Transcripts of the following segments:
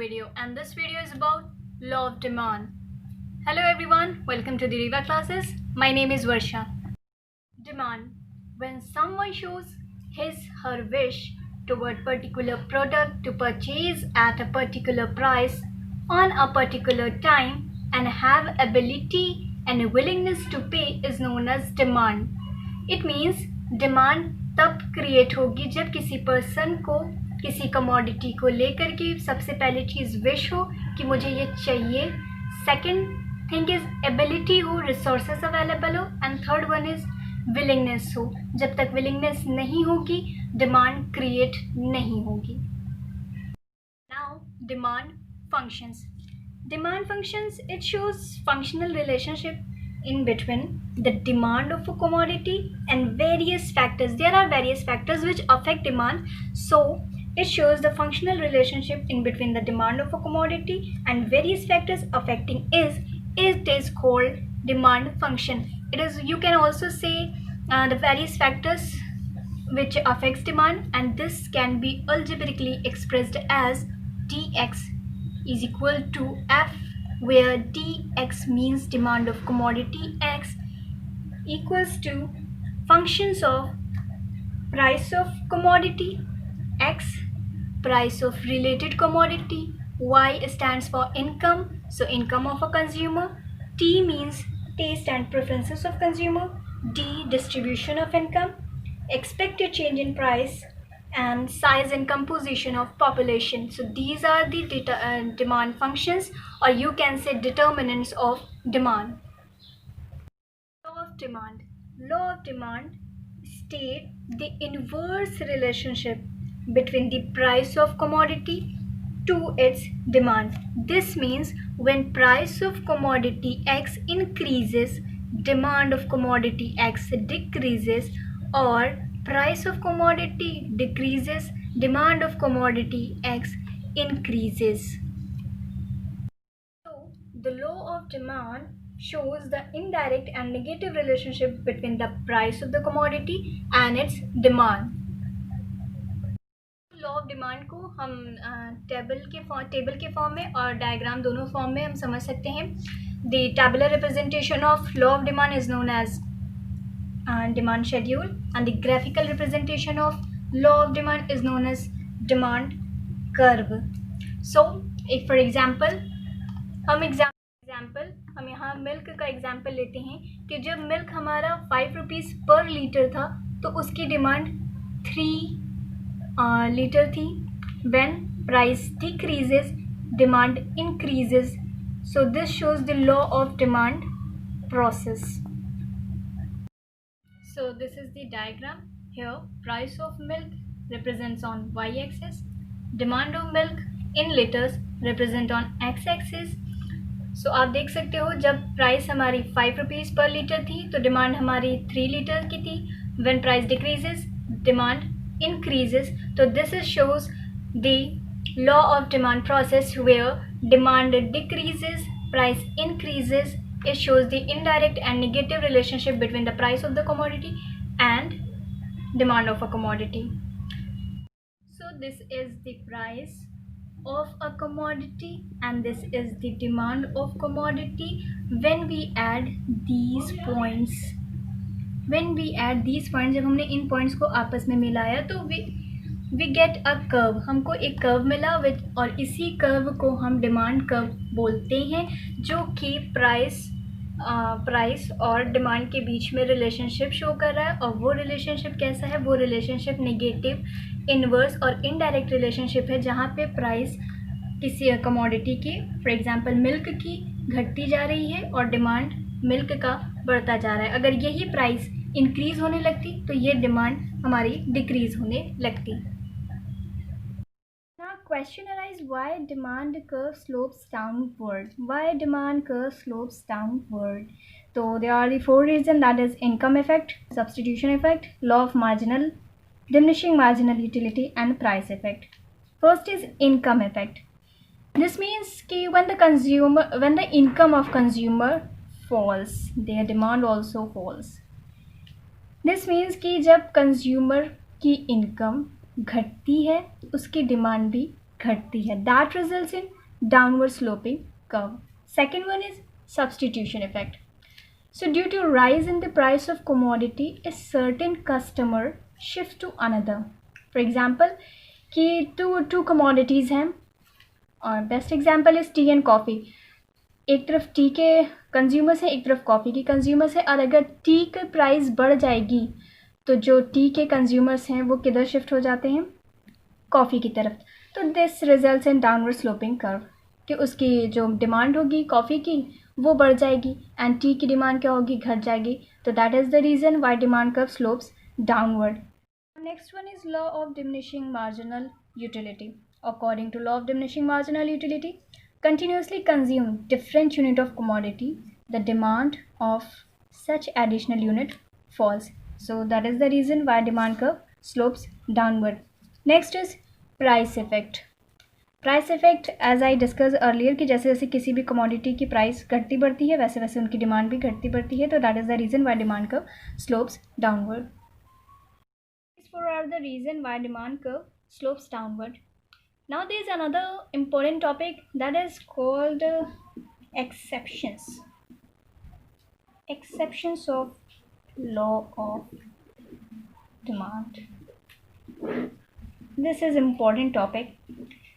video, and this video is about law of demand. Hello everyone, welcome to the Riva classes. My name is Varsha. Demand. When someone shows his her wish toward particular product to purchase at a particular price on a particular time and have ability and willingness to pay is known as demand. It means demand तब create होगी जब किसी person को किसी commodity को लेकर के सबसे पहली चीज़ विश हो कि मुझे ये चाहिए, सेकंड थिंग इज एबिलिटी हो, रिसोर्सेज अवेलेबल हो, and third one is willingness हो. जब तक विलिंगनेस नहीं होगी डिमांड क्रिएट नहीं होगी. Now demand functions. Demand functions, it shows functional relationship in between the demand of a commodity and various factors. There are various factors which affect demand, so it shows the functional relationship in between the demand of a commodity and various factors affecting it is called demand function. It is, you can also say the various factors which affects demand, and this can be algebraically expressed as dx is equal to f, where dx means demand of commodity x equals to functions of price of commodity x, price of related commodity, y stands for income, so income of a consumer, t means taste and preferences of consumer, d distribution of income, expected change in price, and size and composition of population. So these are the demand functions, or you can say determinants of demand. Law of demand. Law of demand state the inverse relationship between the price of commodity to its demand. This means when price of commodity X increases, demand of commodity X decreases, or price of commodity decreases, demand of commodity X increases. So, the law of demand shows the indirect and negative relationship between the price of the commodity and its demand. Law of demand को हम table के form में और diagram दोनों form में हम समझ सकते हैं. The tabular representation of law of demand is known as demand schedule, and the graphical representation of law of demand is known as demand curve. So if for example हम यहाँ milk का example लेते हैं कि जब milk हमारा 5 rupees पर litre था तो उसकी डिमांड 3 लीटर थी. when price decreases, demand increases. So this shows the law of demand process. So this is the diagram. Here price of milk represents on y-axis, demand of milk in liters represent on x-axis. So आप देख सकते हो जब price हमारी 5 rupees पर litre थी तो demand हमारी 3 लीटर की थी. when price decreases, demand increases. So this shows the law of demand process where demand decreases, price increases. It shows the indirect and negative relationship between the price of the commodity and demand of a commodity. So this is the price of a commodity and this is the demand of commodity. When we add these points, जब हमने इन points को आपस में मिलाया तो we get a curve. हमको एक curve मिला और इसी कर्व को हम डिमांड कर्व बोलते हैं, जो कि प्राइस और डिमांड के बीच में रिलेशनशिप शो कर रहा है. और वो रिलेशनशिप कैसा है? वो रिलेशनशिप नेगेटिव, इन्वर्स और इनडायरेक्ट रिलेशनशिप है, जहाँ पे प्राइस किसी कमोडिटी की, फॉर एग्जांपल मिल्क की, घटती जा रही है और डिमांड मिल्क का बढ़ता जा रहा है. अगर यही प्राइस इंक्रीज़ होने लगती तो ये डिमांड हमारी डिक्रीज़ होने लगती. Now question arise, why demand curve slopes downward? Why demand curve slopes downward? So there are the 4 reasons, that is income effect, substitution effect, law of diminishing marginal utility, and price effect. First is income effect. This means कि when the income of consumer falls, their demand also falls. This means कि जब consumer की income घटती है उसकी demand भी घटती है. That results in downward sloping curve. Second one is substitution effect. So due to rise in the price of commodity, a certain customer shifts to another. For example, कि two commodities हैं और best example is T and coffee. एक तरफ T के consumers हैं, एक तरफ coffee की कंज्यूमर्स हैं, और अगर टी की प्राइस बढ़ जाएगी तो जो टी के कंज्यूमर्स हैं वो किधर शिफ्ट हो जाते हैं, कॉफ़ी की तरफ. तो this results in downward sloping curve, कि उसकी जो डिमांड होगी कॉफ़ी की वो बढ़ जाएगी एंड टी की डिमांड क्या होगी, घट जाएगी. तो that is the reason why demand curve slopes downward. Next one is law of diminishing marginal utility. According to law of diminishing marginal utility, continuously consume different unit of commodity, the demand of such additional unit falls. So that is the reason why demand curve slopes downward. Next is price effect. Price effect, as I discussed earlier, कि जैसे जैसे किसी भी commodity की price घटती बढ़ती है वैसे वैसे उनकी demand भी घटती बढ़ती है. तो that is the reason why demand curve slopes downward. These four are the reason why demand curve slopes downward. Now there is another important topic that is called exceptions. Exceptions of law of demand. This is important topic.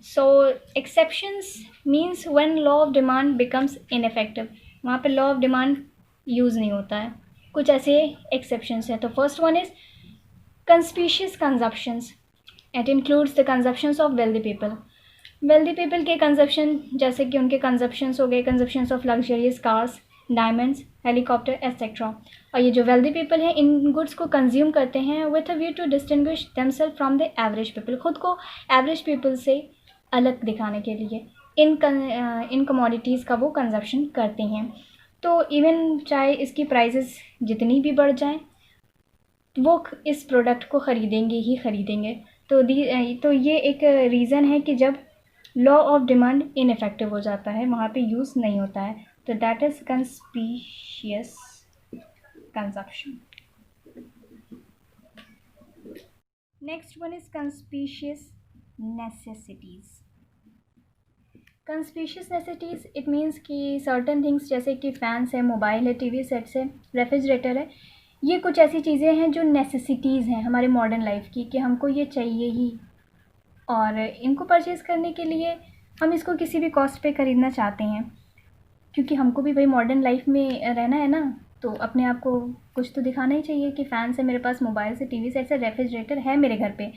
So exceptions means when law of demand becomes ineffective. वहाँ पे law of demand use नहीं होता है. कुछ ऐसे exceptions हैं. तो first one is conspicuous consumptions. It includes the consumptions of wealthy people. Wealthy people के consumption जैसे कि उनके consumptions हो गए consumptions of luxurious cars, diamonds, helicopter, etc. और ये जो wealthy people हैं इन goods को consume करते हैं with a view to distinguish themselves from the average people. खुद को average people से अलग दिखाने के लिए इन commodities का वो consumption करते हैं. तो even चाहे इसकी prices जितनी भी बढ़ जाएं वो इस प्रोडक्ट को ख़रीदेंगे ही ख़रीदेंगे. तो ये एक रीज़न है कि जब लॉ ऑफ डिमांड इनइफेक्टिव हो जाता है वहाँ पे यूज़ नहीं होता है. तो that is conspicuous consumption. Next one is conspicuous necessities. Conspicuous necessities it means कि सर्टन थिंग्स जैसे कि फ़ैन्स है, मोबाइल है, टीवी सेट्स है, रेफ्रिजरेटर है, ये कुछ ऐसी चीज़ें हैं जो नेसेसिटीज़ हैं हमारे मॉडर्न लाइफ की, कि हमको ये चाहिए ही, और इनको परचेज़ करने के लिए हम इसको किसी भी कॉस्ट पे ख़रीदना चाहते हैं, क्योंकि हमको भी भाई मॉडर्न लाइफ में रहना है ना. तो अपने आप को कुछ तो दिखाना ही चाहिए कि फ़ैन्स है मेरे पास, मोबाइल से, टीवी सेट से, रेफ्रिजरेटर है मेरे घर पे,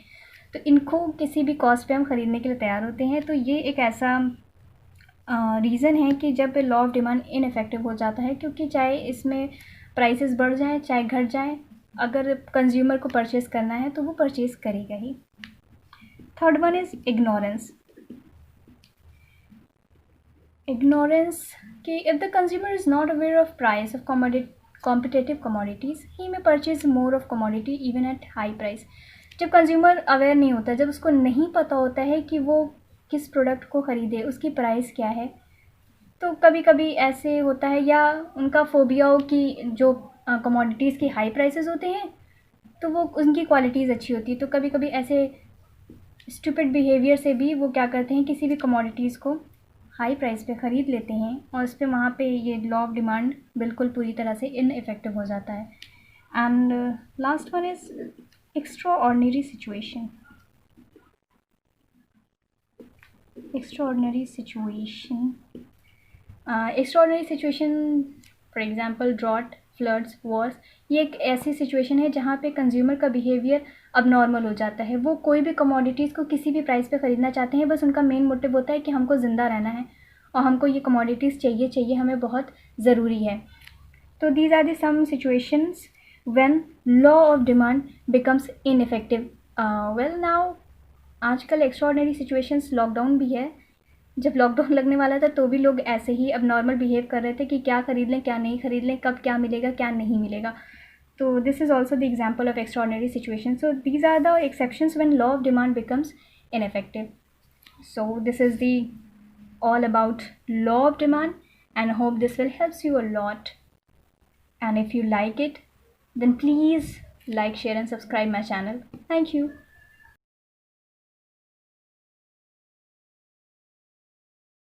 तो इनको किसी भी कॉस्ट पे हम ख़रीदने के लिए तैयार होते हैं. तो ये एक ऐसा रीज़न है कि जब लॉ ऑफ डिमांड इनइफेक्टिव हो जाता है, क्योंकि चाहे इसमें प्राइसेस बढ़ जाएं चाहे घट जाएं, अगर कंज्यूमर को परचेज़ करना है तो वो परचेज़ करेगा ही. Third one is ignorance. Ignorance कि if the consumer is not aware of price of competitive commodities he may purchase more of commodity even at high price. जब कंज्यूमर अवेयर नहीं होता, जब उसको नहीं पता होता है कि वो किस प्रोडक्ट को ख़रीदे, उसकी प्राइस क्या है, तो कभी कभी ऐसे होता है, या उनका फोबिया हो कि जो कमोडिटीज़ की हाई प्राइसेस होते हैं तो वो उनकी क्वालिटीज़ अच्छी होती है. तो कभी कभी ऐसे स्टूपिड बिहेवियर से भी वो क्या करते हैं, किसी भी कमोडिटीज़ को हाई प्राइस पे ख़रीद लेते हैं, और उस पर वहाँ पे ये लॉ ऑफ डिमांड बिल्कुल पूरी तरह से इनइफेक्टिव हो जाता है. And last one is extraordinary situation. Extraordinary situation for example drought, floods, wars, ये एक ऐसी सिचुएशन है जहाँ पे कंज्यूमर का बिहेवियर अब नॉर्मल हो जाता है. वो कोई भी कमोडिटीज़ को किसी भी प्राइस पे ख़रीदना चाहते हैं, बस उनका मेन मोटिव होता है कि हमको ज़िंदा रहना है और हमको ये कमोडिटीज़ चाहिए, हमें बहुत ज़रूरी है. तो these are the some situations when law of demand becomes ineffective. Well now आजकल एक्स्ट्राऑर्डिनरी सिचुएशंस लॉकडाउन भी है. जब लॉकडाउन लगने वाला था तो भी लोग ऐसे ही अब नॉर्मल बिहेव कर रहे थे कि क्या ख़रीद लें क्या नहीं ख़रीद लें, कब क्या मिलेगा क्या नहीं मिलेगा. तो this is also the example of extraordinary situation. So these are the exceptions when law of demand becomes ineffective. So this is the all about law of demand, and hope this will helps you a lot. And if you like it, then please like, share and subscribe my channel. Thank you.